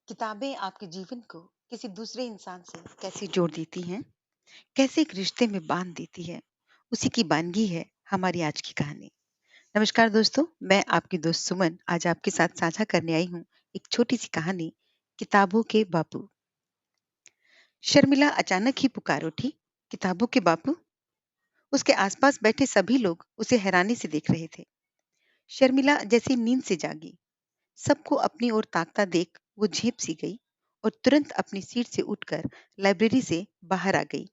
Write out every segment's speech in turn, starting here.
किताबें आपके जीवन को किसी दूसरे इंसान से कैसे जोड़ देती हैं, कैसे एक रिश्ते में बांध देती है, उसी की बानगी है हमारी आज की कहानी। नमस्कार दोस्तों, मैं आपकी दोस्त सुमन आज आपके साथ साझा करने आई हूँ एक छोटी सी कहानी, किताबों के बापू। शर्मिला अचानक ही पुकार उठी, किताबों के बापू। उसके आसपास बैठे सभी लोग उसे हैरानी से देख रहे थे। शर्मिला जैसी नींद से जागी, सबको अपनी ओर ताकता देख वो झेप सी गई और तुरंत अपनी सीट से उठकर लाइब्रेरी से बाहर आ गई।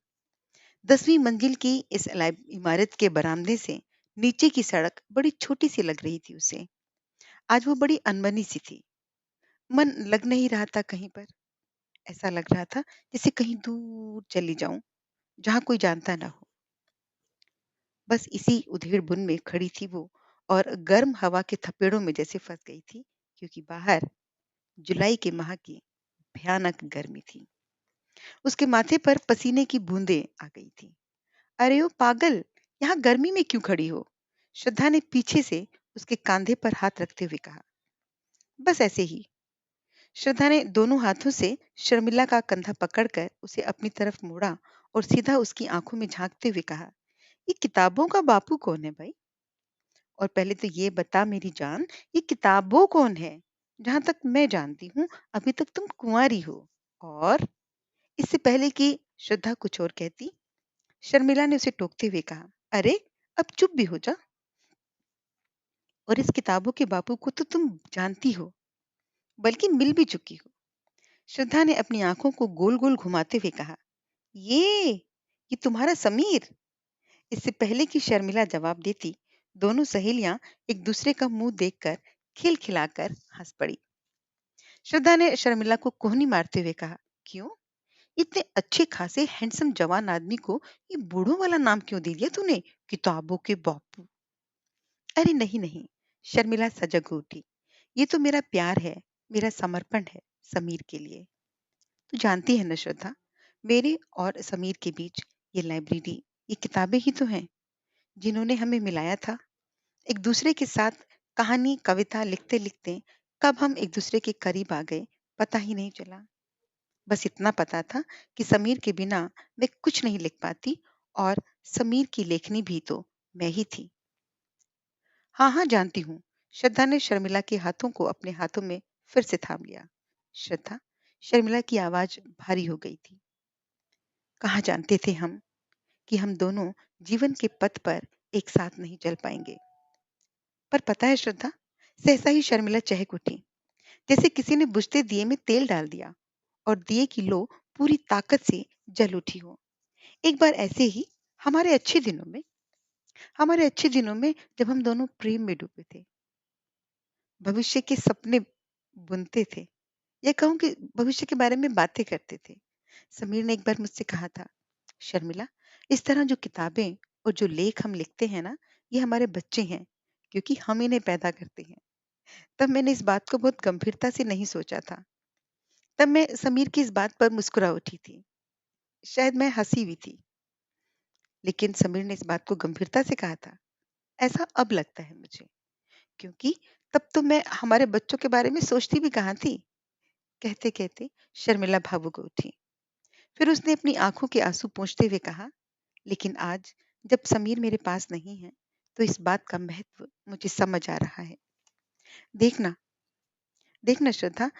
10वीं मंजिल की इस इमारत के बरामदे से नीचे की सड़क बड़ी छोटी सी लग रही थी उसे। आज वो बड़ी अनबनी सी थी। मन लग नहीं रहा था कहीं पर। ऐसा लग रहा था जैसे कहीं दूर चली जाऊं, जहां कोई जानता ना हो। बस इसी उधेड़ बुन में खड़ी थी वो और गर्म हवा के थपेड़ों में जैसे फंस गई थी, क्योंकि बाहर जुलाई के माह की भयानक गर्मी थी। उसके माथे पर पसीने की बूंदें आ गई थी। अरे ओ पागल, यहाँ गर्मी में क्यों खड़ी हो? श्रद्धा ने पीछे से उसके कंधे पर हाथ रखते हुए कहा। बस ऐसे ही। श्रद्धा ने दोनों हाथों से शर्मिला का कंधा पकड़कर उसे अपनी तरफ मोड़ा और सीधा उसकी आंखों में झांकते हुए कहा, ये किताबों का बापू कौन है भाई? और पहले तो ये बता मेरी जान, ये किताबों कौन है? जहां तक मैं जानती हूँ, अभी तक तुम कुंवारी हो। और इससे पहले कि श्रद्धा कुछ और कहती, शर्मिला ने उसे टोकते हुए कहा, अरे अब चुप भी हो जा। और इस किताबों के बापू को तो तुम जानती हो, बल्कि मिल भी चुकी हो। श्रद्धा ने अपनी आंखों को गोल गोल घुमाते हुए कहा, ये ये तुम्हारा समीर। इससे पहले कि शर्मिला जवाब देती, दोनों सहेलियां एक दूसरे का मुंह देखकर खिलखिलाकर हंस पड़ी। श्रद्धा ने शर्मिला को कोहनी मारते हुए कहा, क्यों? इतने अच्छे खासे हैंडसम जवान आदमी को ये बूढ़ों वाला नाम क्यों दे दिया तूने? किताबों के बापू। अरे नहीं नहीं, शर्मिला सजग हो उठी। ये तो मेरा प्यार है, मेरा समर्पण है समीर के लिए। तू जानती है ना श्रद्धा, मेरे और समीर के बीच ये लाइब्रेरी, ये किताबें ही तो हैं जिन्होंने हमें मिलाया था। एक दूसरे के साथ कहानी कविता लिखते लिखते कब हम एक दूसरे के करीब आ गए, पता ही नहीं चला। बस इतना पता था कि समीर के बिना मैं कुछ नहीं लिख पाती, और समीर की लेखनी भी तो मैं ही थी। हाँ हाँ जानती हूँ। श्रद्धा ने शर्मिला के हाथों को अपने हाथों में फिर से थाम लिया। श्रद्धा, शर्मिला की आवाज भारी हो गई थी। कहाँ जानते थे हम कि हम दोनों जीवन के पथ पर एक साथ नहीं चल पाएंगे। पर पता है श्रद्धा, सहसा ही शर्मिला चहक उठी, जैसे किसी ने बुझते दिए में तेल डाल दिया और दिए की लो पूरी ताकत से जल उठी हो। एक बार ऐसे ही हमारे अच्छे दिनों में हमारे अच्छे दिनों में जब हम दोनों प्रेम में डूबे थे, भविष्य के सपने बुनते थे, या कहूँ कि भविष्य के बारे में बातें करते थे। समीर ने एक बार मुझसे कहा था, शर्मिला, इस तरह जो किताबें और जो लेख हम लिखते हैं ना, ये हमारे बच्चे हैं, क्योंकि हम इन्हें पैदा करते हैं। तब मैंने इस बात को बहुत गंभीरता से नहीं सोचा था। तब मैं समीर की इस बात पर मुस्कुरा उठी थी। शायद मैं हंसी भी थी, लेकिन समीर ने इस बात को गंभीरता से कहा था। ऐसा अब लगता है मुझे, क्योंकि तब तो मैं हमारे बच्चों के बारे में सोचती भी कहाँ थी। कहते कहते शर्मिला भावुक हो उठी। फिर उसने अपनी आंखों के आंसू पोंछते हुए कहा, लेकिन आज जब समीर मेरे पास नहीं है, तो इस बात का महत्व मुझे समझ आ रहा है। देखना, देखना श्रद्धा,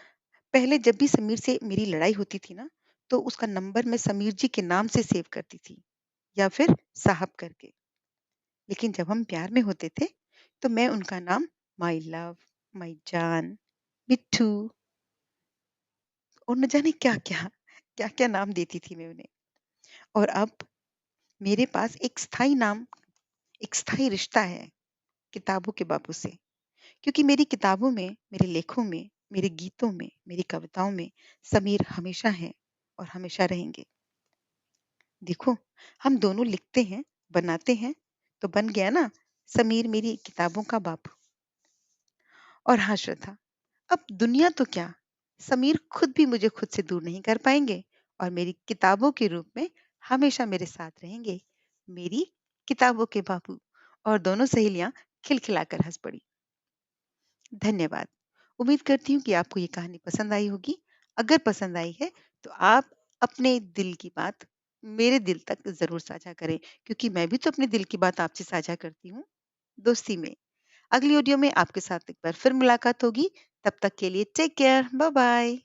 पहले जब भी समीर से मेरी लड़ाई होती थी ना, तो उसका नंबर मैं समीर जी के नाम से सेव करती थी, या फिर साहब करके। लेकिन जब हम प्यार में होते थे, तो मैं उनका नाम माई लव, माई जान, मिट्ठू और न जाने क्या क्या नाम देती थी मैं उन्हें। और अब मेरे पास एक स्थायी रिश्ता है किताबों के बापू से, क्योंकि मेरी किताबों में, मेरे लेखों में, मेरे गीतों में, मेरी कविताओं में समीर हमेशा है और हमेशा रहेंगे। देखो, हम दोनों लिखते हैं, बनाते हैं, तो बन गया ना समीर मेरी किताबों का बापू। और हाँ श्रद्धा, अब दुनिया तो क्या, समीर खुद भी मुझे खुद से दूर नहीं कर पाएंगे और मेरी किताबों के रूप में हमेशा मेरे साथ रहेंगे, मेरी किताबों के बाबू। और दोनों सहेलियां खिलखिलाकर हंस पड़ी। धन्यवाद। उम्मीद करती हूँ कि आपको ये कहानी पसंद आई होगी। अगर पसंद आई है तो आप अपने दिल की बात मेरे दिल तक ज़रूर साझा करें, क्योंकि मैं भी तो अपने दिल की बात आपसे साझा करती हूँ, दोस्ती में। अगली ऑडियो में आपके साथ एक बार फिर मुलाकात होगी, तब तक के लिए टेक केयर, बाय-बाय।